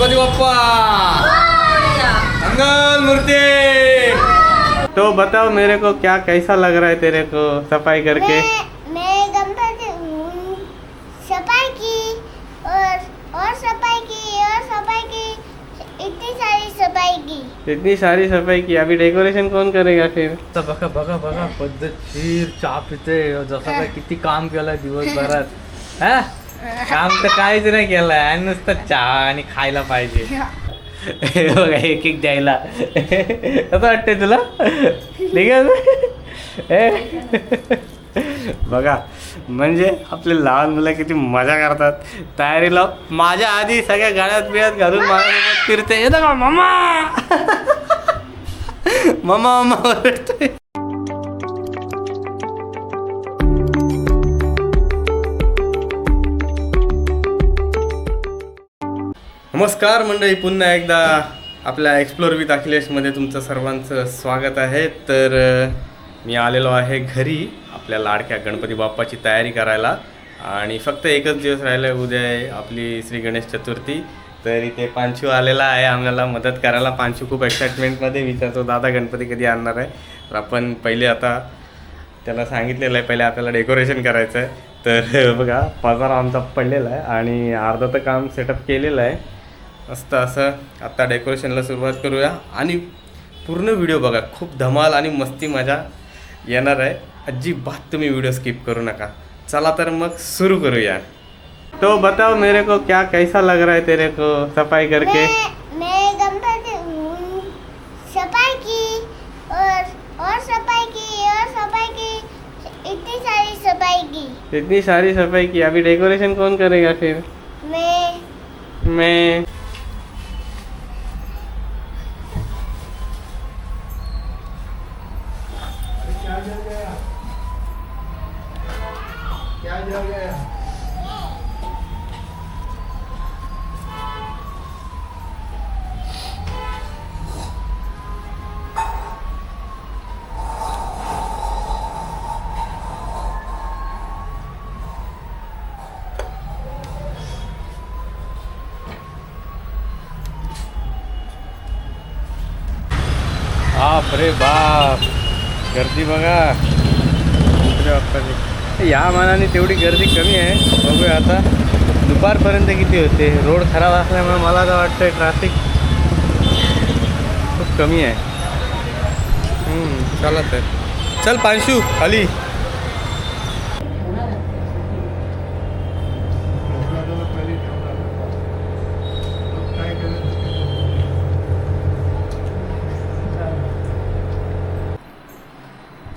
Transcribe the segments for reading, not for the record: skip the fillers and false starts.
गणपति बप्पा मंगल मूर्ति। तो बताओ मेरे को क्या कैसा लग रहा है तेरे को सफाई करके? मैं गणपति सफाई की और सफाई की और सफाई की, इतनी सारी सफाई की। इतनी सारी सफाई की, अभी डेकोरेशन कौन करेगा फिर? बघा बघा बघा पद्धतशीर चहा पिते जसं काय किती काम केलंय दिवसभरात. हा काम तर काहीच नाही केलंय आणि नुसतं चहा आणि खायला पाहिजे. हे बघा एक एक द्यायला कसं वाटतंय तुला? ठीक आहे. बघा म्हणजे आपले लहान मुलं किती मजा करतात तयारीला. माझ्या आधी सगळ्या गाड्यात बिळ्यात घालून माझ्यासोबत फिरते. येतं का मामा? मामा मामा ओरडतोय. नमस्कार मंडळी, पुन्हा एकदा आपल्या एक्सप्लोर विथ अखिलेशमध्ये तुमचं सर्वांचं स्वागत आहे. तर मी आलेलो आहे घरी आपल्या लाडक्या गणपती बाप्पाची तयारी करायला आणि फक्त एकच दिवस राहिला आहे, उद्या आहे आपली श्री गणेश चतुर्थी. तर इथे पांशू आलेला आहे आम्हाला मदत करायला. पांशू खूप एक्साइटमेंटमध्ये विचारतो दादा गणपती कधी आणणार आहे. तर आपण पहिले आता त्याला सांगितलेलं आहे पहिले आपल्याला डेकोरेशन करायचं आहे. तर बघा पगार आमचा पडलेला आहे आणि अर्धा तर काम सेटअप केलेलं आहे. मस्त असं आत्ता डेकोरेशनला सुरुवात करूया आणि पूर्ण व्हिडिओ बघा, खूप धमाल आणि मस्ती मजा येणार आहे. अजिबात तुम्ही व्हिडिओ स्किप करू नका. चला तर मग सुरू करूया. तो बताओ मेरे को क्या कैसा लग रहा है तेरे को सफाई करके? मैं गणपति सफाई की और सफाई की और सफाई की, इतनी सारी सफाई की। इतनी सारी सफाई की, अभी डेकोरेशन कौन करेगा फिर? मैं बाप रे बाप, गर्दी बघा. या मानाने तेवढी गर्दी कमी आहे. बघूया आता दुपारपर्यंत किती होते. रोड खराब असल्यामुळे मला तर वाटतं ट्रॅफिक खूप कमी आहे. चला तर चल पांशू खाली.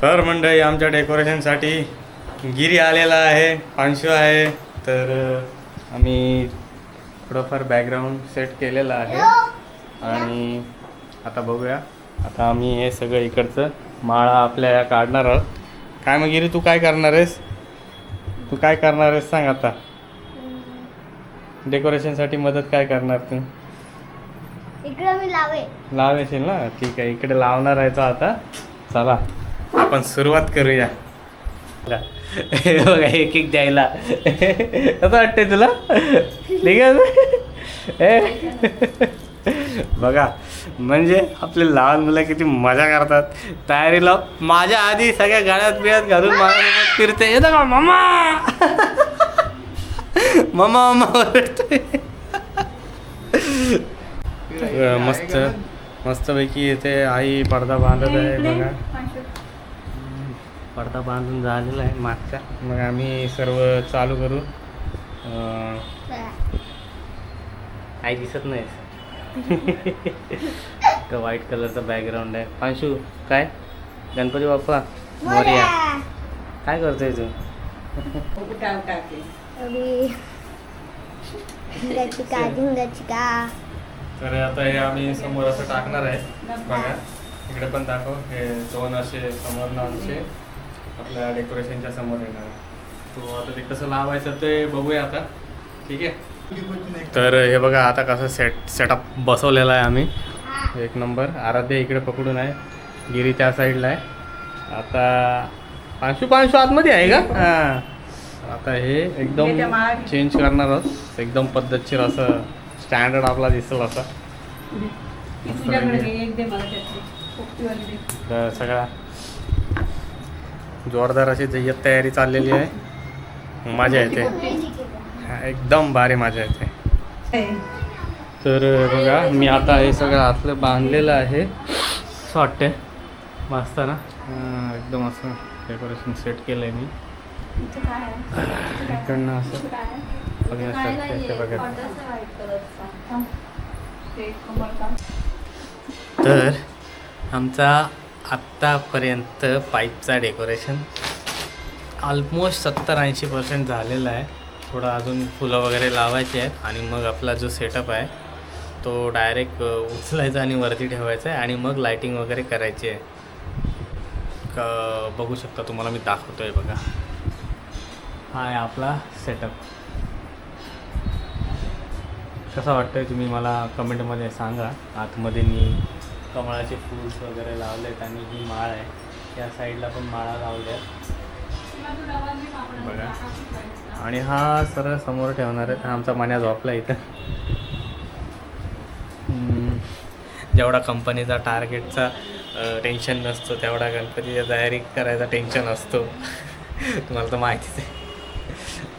तर मंडळी आमच्या डेकोरेशनसाठी गिरी आलेला आहे, पांशू आहे. तर आम्ही थोडंफार बॅकग्राऊंड सेट केलेलं आहे आणि आता बघूया. आता आम्ही हे सगळं इकडचं माळा आपल्या या काढणार आहोत. काय मग गिरी तू काय करणार आहेस? तू काय करणार आहेस सांग आता. डेकोरेशनसाठी मदत काय करणार तू? इकडे मी लावेशील ना? ठीक आहे, इकडे लावणार आहे तो आता. चला आपण सुरुवात करूया. हे बघा एक एक द्यायला कसं वाटतंय तुला? ठीक आहे. बघा म्हणजे आपले लहान मुलं किती मजा करतात तयारीला. माझ्या आधी सगळ्या गाड्यात बिळ्यात घालून माझ्यासोबत फिरते. येतं का मामा? मामा मामा ओरडतोय. मस्त मस्तपैकी इथे आई पडदा बांधत आहे बघा. पडदा बांधून झालेला आहे मागचा. मग आम्ही सर्व चालू करू. आई दिसत नाही. व्हाईट कलरचा बॅकग्राऊंड आहे. पांशू काय गणपती बाप्पा मोरया काय करतोय तू? तर आता हे आम्ही समोर असं टाकणार आहे बघा. इकडे पण दाखव. हे दोन असे समोर आमचे आपल्या डेकोरेशनच्या समोर येणार. तो आता ते कसं लावायचं ते बघूया आता. ठीक आहे. तर हे बघा आता कसं सेटअप बसवलेला आहे आम्ही. एक नंबर. आराध्या इकडे पकडून आहे, गिरी त्या साईडला आहे. आता पांशू आतमध्ये आहे का? हां. आता हे एकदम चेंज करणार आहोत. एकदम पद्धतशीर असं स्टँडर्ड आपला दिसेल असा. तर सगळा जोरदार अशी जय्यत तयारी चाललेली आहे. मजा येते एकदम भारी मजा येते. तर बघा मी आता हे सगळं आतलं बांधलेलं आहे असं वाटतंय मस्त ना. एकदम असं डेकोरेशन सेट केलं आहे मी इकडनं असं बघण्यासारखं बघा. तर आमचा आत्तापर्यंत पाईपचा डेकोरेशन ऑलमोस्ट 70-80% झालेला आहे. थोडं अजून फुलं वगैरे लावायची आहेत आणि मग आपला जो सेटअप आहे तो डायरेक्ट उचलायचा आणि वरती ठेवायचा आहे आणि मग लाईटिंग वगैरे करायची आहे. बघू शकता तुम्हाला मी दाखवतो आहे बघा. हा आहे आपला सेटअप. कसा वाटतंय तुम्ही मला कमेंटमध्ये सांगा. आतमध्ये मी कमळाचे फूल्स वगैरे लावलेत आणि ही माळ आहे त्या साईडला पण माळा लावल्या बघा. आणि हा सरळ समोर ठेवणार आहे. आमचा मान्या झोपला इथं. जेवढा कंपनीचा टार्गेटचा टेन्शन नसतो तेवढा गणपतीच्या तयारी करायचा टेन्शन असतो. तुम्हाला तर माहितीच आहे.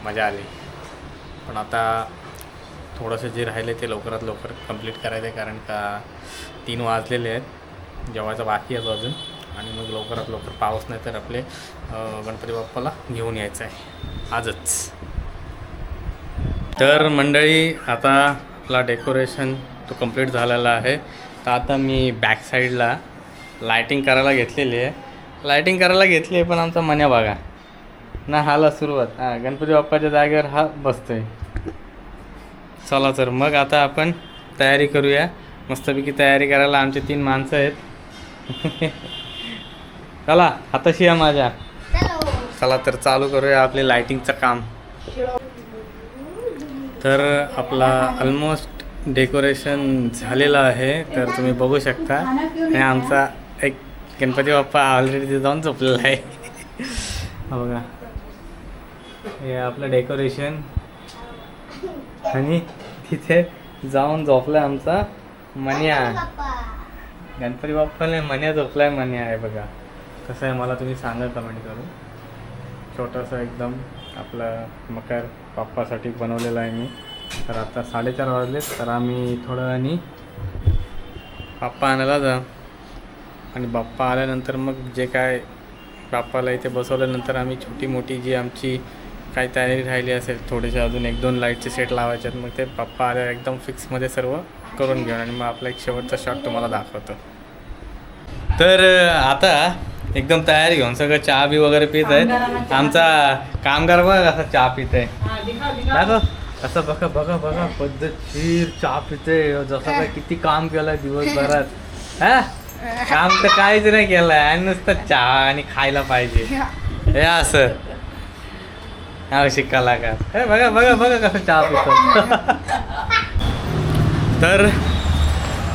मजा आली. पण आता थोडंसं जे राहिले ते लवकरात लवकर कंप्लीट करायचं आहे कारण का 3 वाजलेले आहेत. जेवायचं बाकी आहे अजून आणि मग लवकरात लवकर पाऊस नाही तर आपले गणपती बाप्पाला घेऊन यायचं आहे आजच. तर मंडळी आता आपला डेकोरेशन तो कंप्लीट झालेला आहे. तर आता मी बॅक साईडला लायटिंग करायला घेतलेली आहे. लायटिंग करायला घेतली आहे पण आमचा मन्या बघा ना हाला सुरुवात. गणपती बाप्पाच्या जागेवर हा बसतोय. चला तर मग आता आपण तयारी करूया. मस्तपैकी तयारी करायला आमचे 3 माणसं आहेत. चला हाताशी या माझ्या. चला तर चालू करूया आपले लायटिंगचं काम. तर आपला ऑलमोस्ट डेकोरेशन झालेलं आहे. तर तुम्ही बघू शकता आणि आमचा एक गणपती बाप्पा ऑलरेडी तिथे जाऊन झोपलेला आहे. बघा हे आपलं डेकोरेशन आणि तिथे जाऊन झोपलाय आमचा मन्या. गणपती बाप्पाने मन्या झोपलाय. मन्या आहे बघा. कसं आहे मला तुम्ही सांगा कमेंट करून. छोटंसं एकदम आपलं मकर बाप्पासाठी बनवलेलं आहे मी. तर आता 4:30 वाजलेत. तर आम्ही थोडं आणि बाप्पा आणायला जा आणि बाप्पा आल्यानंतर मग जे काय बाप्पाला इथे बसवल्यानंतर आम्ही छोटी मोठी जी आमची काही तयारी राहिली असेल थोडेसे अजून 1-2 लाईटचे सेट लावायचे आहेत. मग ते बाप्पा आल्यावर एकदम फिक्समध्ये सर्व करून घेऊन आणि मग आपला एक शेवटचा शॉट तुम्हाला दाखवतो. तर आता एकदम तयारी घेऊन सगळं चहा बी वगैरे पित आहेत. आमचा कामगार बघा कसा चहा पित आहे. दाखव असं बघा बघा बघा पद्धतशीर चहा पिते. जसं काय किती काम केलं दिवसभरात. हा काम तर काहीच नाही केलं आहे आणि नुसतं चहा आणि खायला पाहिजे हे असं. हा कलाकार हे बघा बघा बघा कसं चहा पितो. तर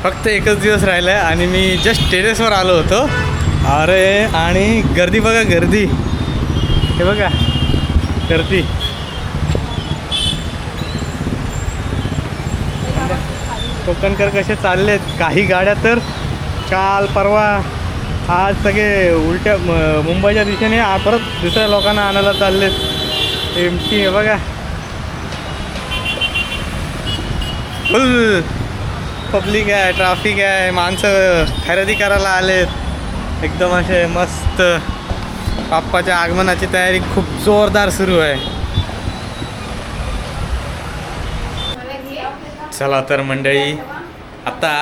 फक्त एकच दिवस राहिला आहे आणि मी जस्ट टेरेसवर आलो होतो. अरे आणि गर्दी बघा गर्दी. हे बघा गर्दी. कोकणकर कसे चाललेत. काही गाड्या तर काल परवा आज सगळे उलट्या मुंबईच्या दिशेने परत दुसऱ्या लोकांना आणायला चाललेत. एमटी आहे बघा फुल पब्लिक आहे. ट्रॅफिक आहे. माणसं खरेदी करायला आलेत. एकदम असे मस्त. बाप्पाच्या आगमनाची तयारी खूप जोरदार सुरू आहे. चला तर मंडळी आता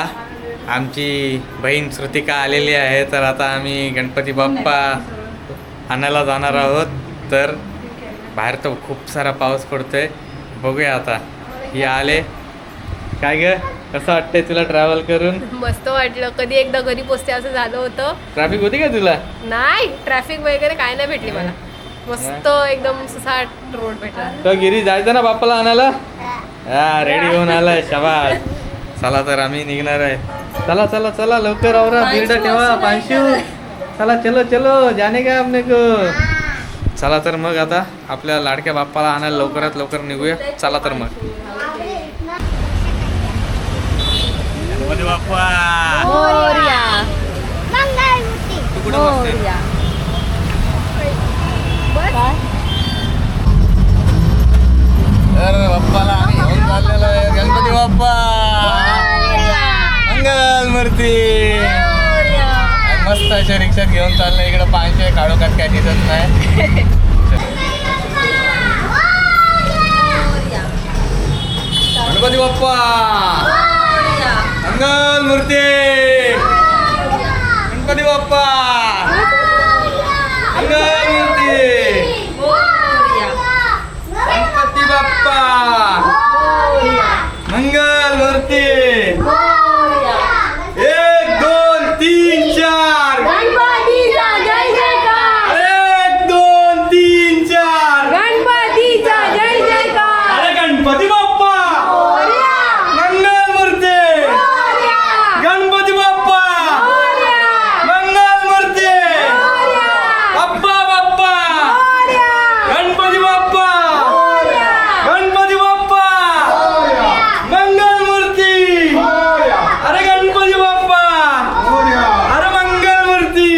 आमची बहीण श्रुतिका आलेली आहे. तर आता आम्ही गणपती बाप्पा आणायला जाणार आहोत. तर बाहेर तर खूप सारा पाऊस पडतोय. बघूया आता ही आले. काय ग कसं वाटतंय तुला ट्रॅव्हल करून. मस्त वाटलं. कधी एकदा घरी पोचते असं झालं होतं. ट्रॅफिक होती का तुला. नाही ट्रॅफिक वगैरे काय नाही भेटली मला. मस्त एकदम सुसाट रोड भेटला. तर गिरी जायचं ना बाप्पाला आणायला. हा रेडी होऊन आलाय शाबास. चला तर आम्ही निघणार आहे. चला चला चला लवकर आवरा. बिर्ड ठेवा पांशू. चला चलो चलो जाने का आपने को. चला तर मग आता आपल्या लाडक्या बाप्पाला आणायला लवकरात लवकर निघूया. चला तर मग गणपती बाप्पा मोरया. मंगलमूर्ती. तू कुठं बसते? मोरया. तर बाप्पाला आम्ही घेऊन चाललेलो आहे. गणपती बाप्पा मंगल मूर्ती. मस्त अशा रिक्षात घेऊन चाललंय. इकडे पाचशे काढोखात काय दिसत नाही. गणपती बाप्पा मंगल मूर्ती. गणपती बाप्पा मंगल मूर्ती. गणपती बाप्पा मंगल मूर्ती. 1 2 3 4. गणपतीचा जय जयकार. 1 2 3 4. गणपतीचा जय जयकार. अरे गणपती बाप्पा मंगल मूर्ती. गणपती बाप्पा मंगल मूर्ती. बाप्पा बाप्पा गणपती बाप्पा. गणपती बाप्पा मंगल मूर्ती. अरे गणपती बाप्पा. अरे मंगल मूर्ती.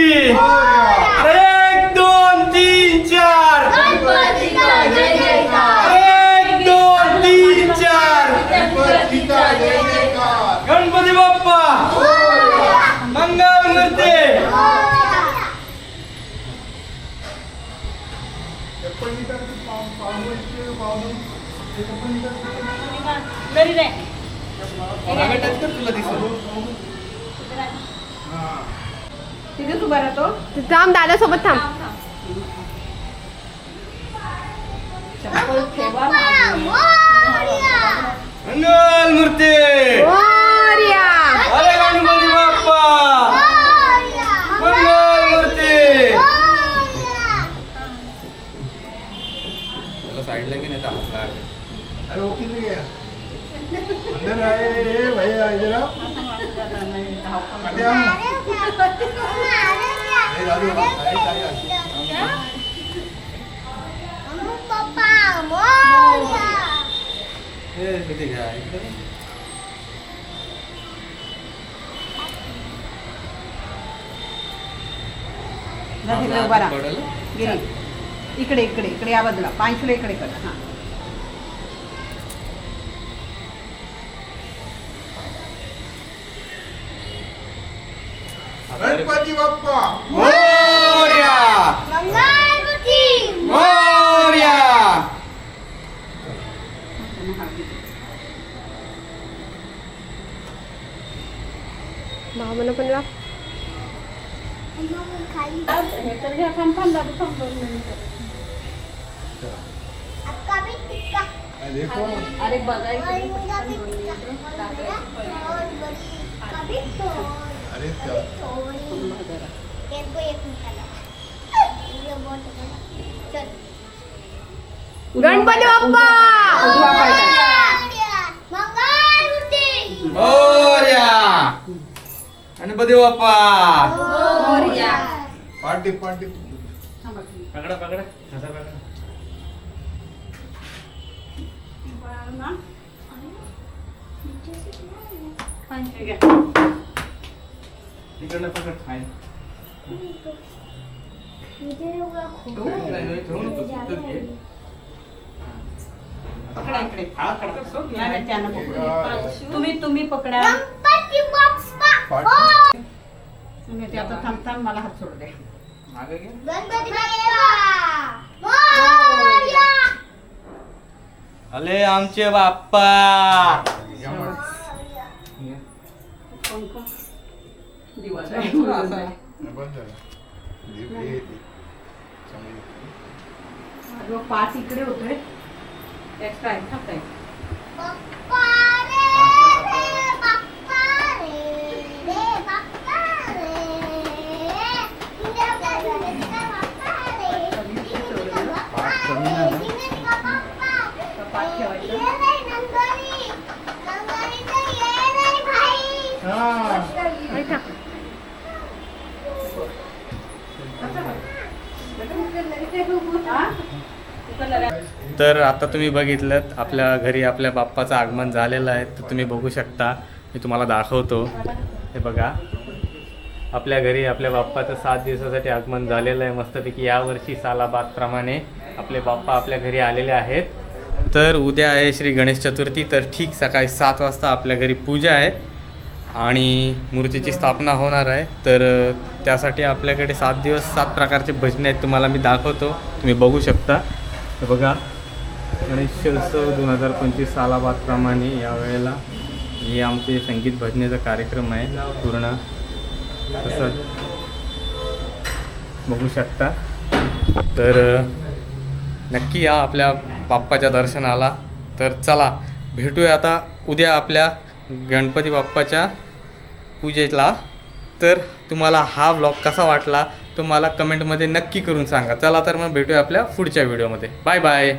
अरे 1 2 3 4. गणपतीचा जय जयकार. 1 2 3 4. गणपतीचा जय जयकार. गणपती बाप्पा मंगल मूर्ती. तिथेच उभा राहतो. थांब दादासोबत थांब. चप्पल ठेवा. मंगल मूर्ती. मोरया. अरे गणपती बाप्पा मंगल मूर्ती. साईडला की नाही अरे वो किधर गया अंदर आए भैया इधर आओ आते हम पप्पा मोरया. किती घ्या जा तिकडे उभा राहा. गिरी. इकडे इकडे इकडे या बाजूला. पांचुला इकडे कर. हा. गणपती बाप्पा मोरया. मंगलमूर्ती. मोरया. भावानं पण लाव. खाली हे तर घ्या. थांब थांब दादू थांब 2 मिनिटं. अक्का भी टिक्का. देखो अरे बघा इकडे. और मुझा भी टिक्का. और बड़ी कभी तो अरे क्या एक मिनट ये बहुत चल. गणपती बाप्पा मंगलमूर्ती. मोरया. गणपती बाप्पा. मोरया. पार्टी पार्टी थांबा. पकडा पकडा हातात पकडा. ना. हे घ्या. इकडनं पकड खाय. पकडा इकडे. सोड या त्यानं पकडू. तुम्ही पकडा. गणपती बाप्पा. पार्टी तुम्ही ते आता थांब थांब मला हात सोडू दे. मागे घे. गणपती बाप्पा मोरया. अले आमचे बाप्पा. कोण कोण दिवा बंद झालं हे चांगली अगं 5 इकडे होतोय. एक्स्ट्रा आहे. थांब ताई. बाप्पा रे बाप्पा रे बाप्पा रे. तुझ्या घरात बाप्पा रे. पाठ ठेवायचं. ये नाही नंगरी. नंगरी तर ये नाही भाई. ऐका. तर आता तुम्ही बघितलं आपल्या घरी आपल्या बाप्पाचं आगमन झालेलं आहे. तर तुम्ही बघू शकता मी तुम्हाला दाखवतो. हे बघा, आपल्या घरी आपल्या बाप्पाचं 7 दिवसासाठी आगमन झालेलं आहे. मस्तपैकी यावर्षी सालाबादप्रमाणे आपले बाप्पा आपल्या घरी आलेले आहेत. तर उद्या आहे श्री गणेश चतुर्थी. तर ठीक सकाळी 7 वाजता आपल्या घरी पूजा आहे आणि मूर्तीची स्थापना होणार आहे. तर त्यासाठी आपल्याकडे 7 दिवस 7 प्रकारचे भजने आहेत. तुम्हाला मी दाखवतो, तुम्ही बघू शकता. हे बघा, गणेशोत्सव 2025 सालाबादप्रमाणे यावेळेला हे आमचे संगीत भजनेचा कार्यक्रम आहे. पूर्ण तसं बघू शकता. तर नक्की या आपल्या बाप्पाच्या दर्शनाला. तर चला भेटूया आता उद्या आपल्या गणपती बाप्पाच्या पूजेला. तर तुम्हाला हा व्लॉग कसा वाटला तो मला कमेंटमध्ये नक्की करून सांगा. चला तर मग भेटूया आपल्या पुढच्या व्हिडिओमध्ये. Bye bye.